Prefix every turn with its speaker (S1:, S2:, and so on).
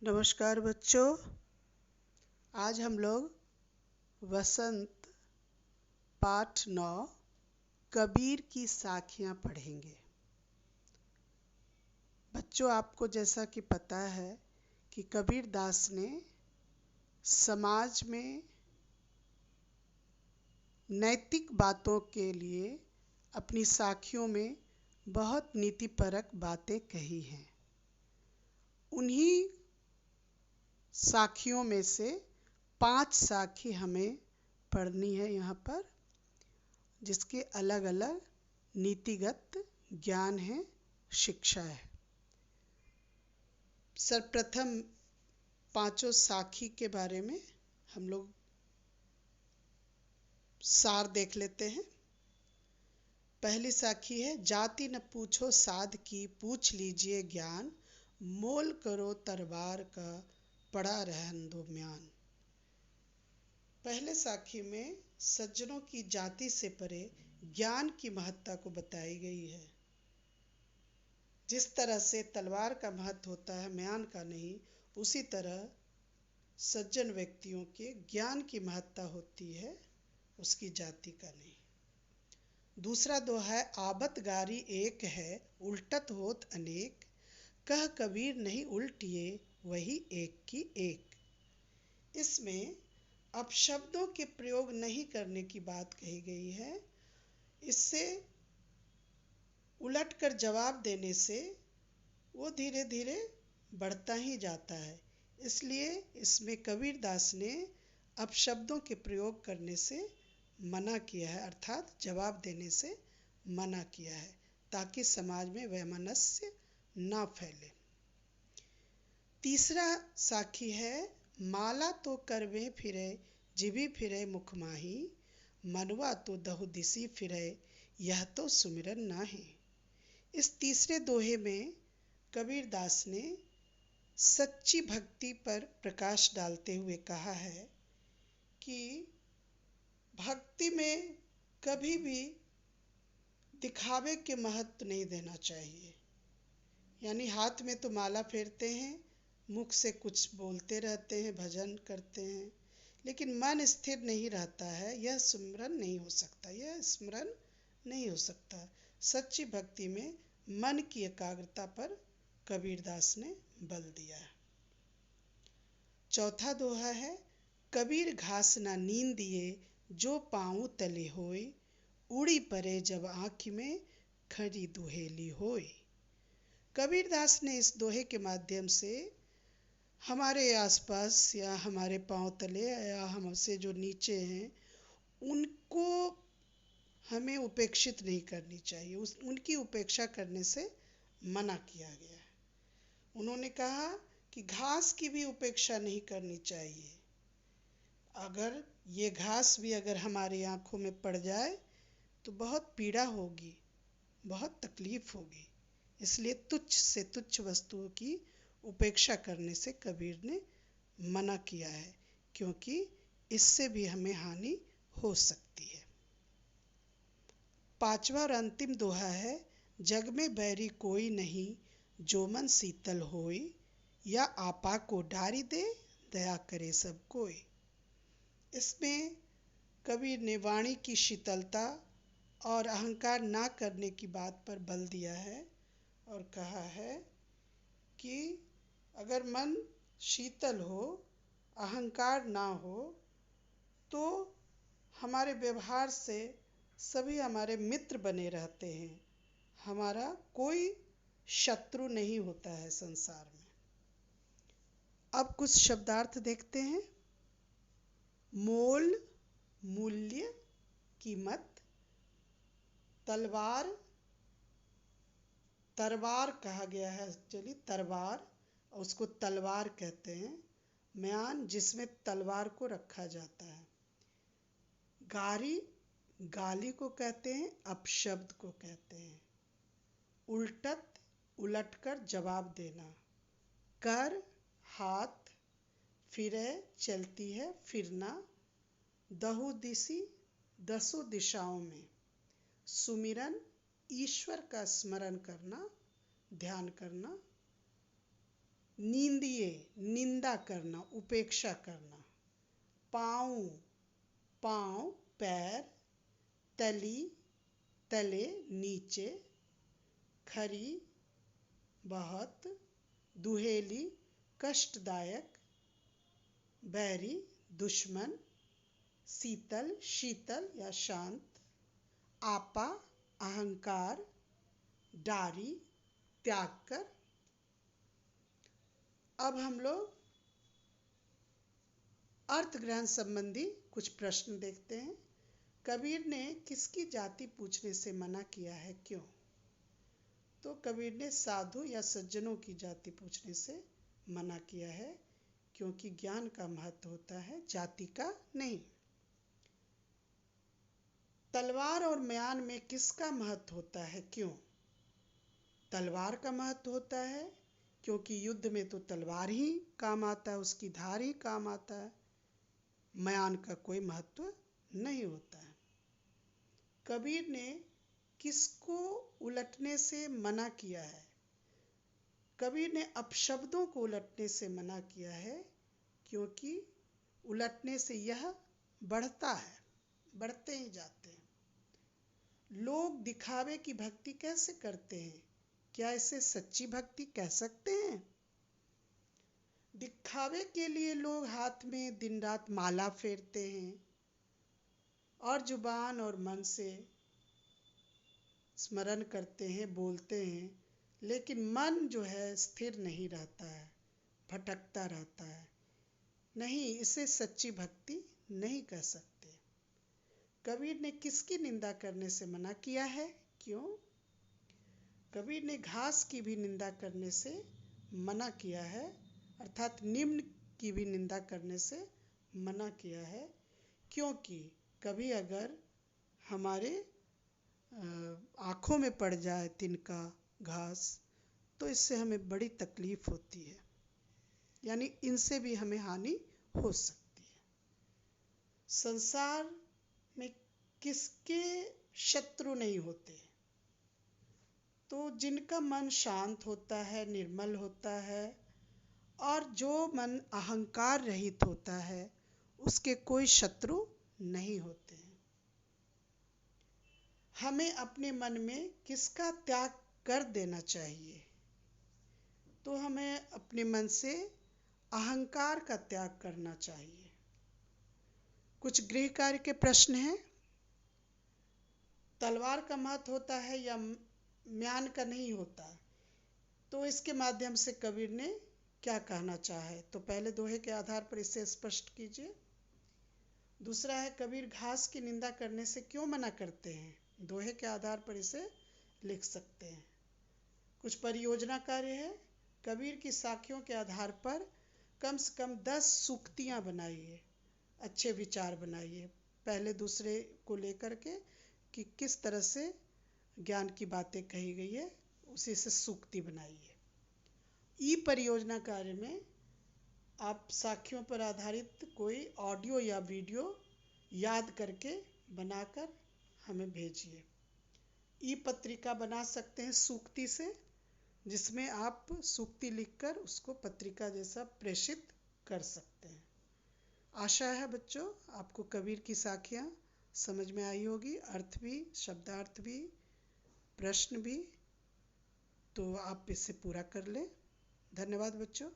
S1: नमस्कार बच्चों। आज हम लोग वसंत पाठ 9 कबीर की साखियाँ पढ़ेंगे। बच्चों, आपको जैसा कि पता है कि कबीर दास ने समाज में नैतिक बातों के लिए अपनी साखियों में बहुत नीतिपरक बातें कही हैं। उन्हीं साखियों में से 5 साखी हमें पढ़नी है यहाँ पर, जिसके अलग अलग नीतिगत ज्ञान है, शिक्षा है। सर्वप्रथम 5 साखी के बारे में हम लोग सार देख लेते हैं। पहली साखी है, जाति न पूछो साध की, पूछ लीजिए ज्ञान, मोल करो तरवार का, पड़ा रहन दो म्यान। पहले साखी में सज्जनों की जाति से परे ज्ञान की महत्ता को बताई गई है। जिस तरह से तलवार का महत्व होता है, म्यान का नहीं, उसी तरह सज्जन व्यक्तियों के ज्ञान की महत्ता होती है, उसकी जाति का नहीं। दूसरा दोहा है, आबत गारी एक है, उल्टत होत अनेक, कह कबीर नहीं उल्टिए, वही एक की एक। इसमें अपशब्दों के प्रयोग नहीं करने की बात कही गई है। इससे उलटकर जवाब देने से वो धीरे धीरे बढ़ता ही जाता है। इसलिए इसमें कबीर दास ने अपशब्दों के प्रयोग करने से मना किया है, अर्थात जवाब देने से मना किया है, ताकि समाज में वैमनस्य ना फैले। तीसरा साखी है, माला तो करवे फिरे, जिभी फिरे मुख माही, मनवा तो दहु दिसी फिरे, यह तो सुमिरन नाहीं। इस तीसरे दोहे में कबीर दास ने सच्ची भक्ति पर प्रकाश डालते हुए कहा है कि भक्ति में कभी भी दिखावे के महत्व नहीं देना चाहिए। यानी हाथ में तो माला फेरते हैं, मुख से कुछ बोलते रहते हैं, भजन करते हैं, लेकिन मन स्थिर नहीं रहता है, यह सुमिरन नहीं हो सकता, यह स्मरण नहीं हो सकता। सच्ची भक्ति में मन की एकाग्रता पर कबीर दास ने बल दिया है। चौथा दोहा है, कबीर घास ना नींद दिए, जो पाँव तले होय, उड़ी परे जब आँख में, खरी दुहेली होय। कबीर दास ने इस दोहे के माध्यम से हमारे आसपास या हमारे पाँव तले या हमसे जो नीचे हैं, उनको हमें उपेक्षित नहीं करनी चाहिए। उनकी उपेक्षा करने से मना किया गया है। उन्होंने कहा कि घास की भी उपेक्षा नहीं करनी चाहिए। अगर ये घास भी अगर हमारी आँखों में पड़ जाए तो बहुत पीड़ा होगी, बहुत तकलीफ होगी। इसलिए तुच्छ से तुच्छ वस्तुओं की उपेक्षा करने से कबीर ने मना किया है, क्योंकि इससे भी हमें हानि हो सकती है। पांचवा और अंतिम दोहा है, जग में बैरी कोई नहीं, जो मन शीतल होय, या आपा को डारी दे, दया करे सब कोई। इसमें कबीर ने वाणी की शीतलता और अहंकार ना करने की बात पर बल दिया है और कहा है कि अगर मन शीतल हो, अहंकार ना हो, तो हमारे व्यवहार से सभी हमारे मित्र बने रहते हैं, हमारा कोई शत्रु नहीं होता है संसार में। अब कुछ शब्दार्थ देखते हैं। मोल, मूल्य, कीमत। तलवार, तरवार कहा गया है, चलिए तरवार, उसको तलवार कहते हैं। म्यान, जिसमें तलवार को रखा जाता है। गारी, गाली को कहते हैं, अपशब्द को कहते हैं। उल्टत, उलटकर जवाब देना। कर, हाथ। फिरे, चलती है, फिरना। दहु दिशि, 10 दिशाओं में। सुमिरन, ईश्वर का स्मरण करना, ध्यान करना। नींदिए, निंदा करना, उपेक्षा करना। पाँव, पाँव, पैर। तली, तले, नीचे। खरी, बहुत। दुहेली, कष्टदायक। बैरी, दुश्मन। शीतल, शीतल या शांत। आपा, अहंकार। डारी, त्याग कर। अब हम लोग अर्थ ग्रहण संबंधी कुछ प्रश्न देखते हैं। कबीर ने किसकी जाति पूछने से मना किया है, क्यों? तो कबीर ने साधु या सज्जनों की जाति पूछने से मना किया है, क्योंकि ज्ञान का महत्व होता है, जाति का नहीं। तलवार और म्यान में किसका महत्व होता है, क्यों? तलवार का महत्व होता है, क्योंकि युद्ध में तो तलवार ही काम आता है, उसकी धार ही काम आता है। म्यान का कोई महत्व नहीं होता है। कबीर ने किसको उलटने से मना किया है? कबीर ने अपशब्दों को उलटने से मना किया है, क्योंकि उलटने से यह बढ़ता है, बढ़ते ही जाते हैं। लोग दिखावे की भक्ति कैसे करते हैं? क्या इसे सच्ची भक्ति कह सकते हैं? दिखावे के लिए लोग हाथ में दिन रात माला फेरते हैं और जुबान और मन से स्मरण करते हैं, बोलते हैं, लेकिन मन जो है स्थिर नहीं रहता है, भटकता रहता है। नहीं, इसे सच्ची भक्ति नहीं कह सकते। कबीर ने किसकी निंदा करने से मना किया है, क्यों? कबीर ने घास की भी निंदा करने से मना किया है, अर्थात निम्न की भी निंदा करने से मना किया है, क्योंकि कभी अगर हमारे आँखों में पड़ जाए तिनका घास तो इससे हमें बड़ी तकलीफ होती है, यानी इनसे भी हमें हानि हो सकती है। संसार में किसके शत्रु नहीं होते? तो जिनका मन शांत होता है, निर्मल होता है और जो मन अहंकार रहित होता है, उसके कोई शत्रु नहीं होते हैं। हमें अपने मन में किसका त्याग कर देना चाहिए? तो हमें अपने मन से अहंकार का त्याग करना चाहिए। कुछ गृह कार्य के प्रश्न हैं। तलवार का महत्व होता है या म्यान का नहीं होता? तो इसके माध्यम से कबीर ने क्या कहना चाहा है? तो पहले दोहे के आधार पर इसे स्पष्ट कीजिए। दूसरा है, कबीर घास की निंदा करने से क्यों मना करते हैं? दोहे के आधार पर इसे लिख सकते हैं। कुछ परियोजना कार्य है। कबीर की साखियों के आधार पर कम से कम 10 सूक्तियाँ बनाइए, अच्छे विचार बनाइए, पहले दूसरे को लेकर के कि किस तरह से ज्ञान की बातें कही गई है, उसी से सूक्ति बनाइए। ई परियोजना कार्य में आप साखियों पर आधारित कोई ऑडियो या वीडियो याद करके बनाकर हमें भेजिए। ई पत्रिका बना सकते हैं सूक्ति से, जिसमें आप सूक्ति लिखकर उसको पत्रिका जैसा प्रेषित कर सकते हैं। आशा है बच्चों आपको कबीर की साखियाँ समझ में आई होगी, अर्थ भी, शब्दार्थ भी, प्रश्न भी। तो आप इसे पूरा कर लें। धन्यवाद बच्चों।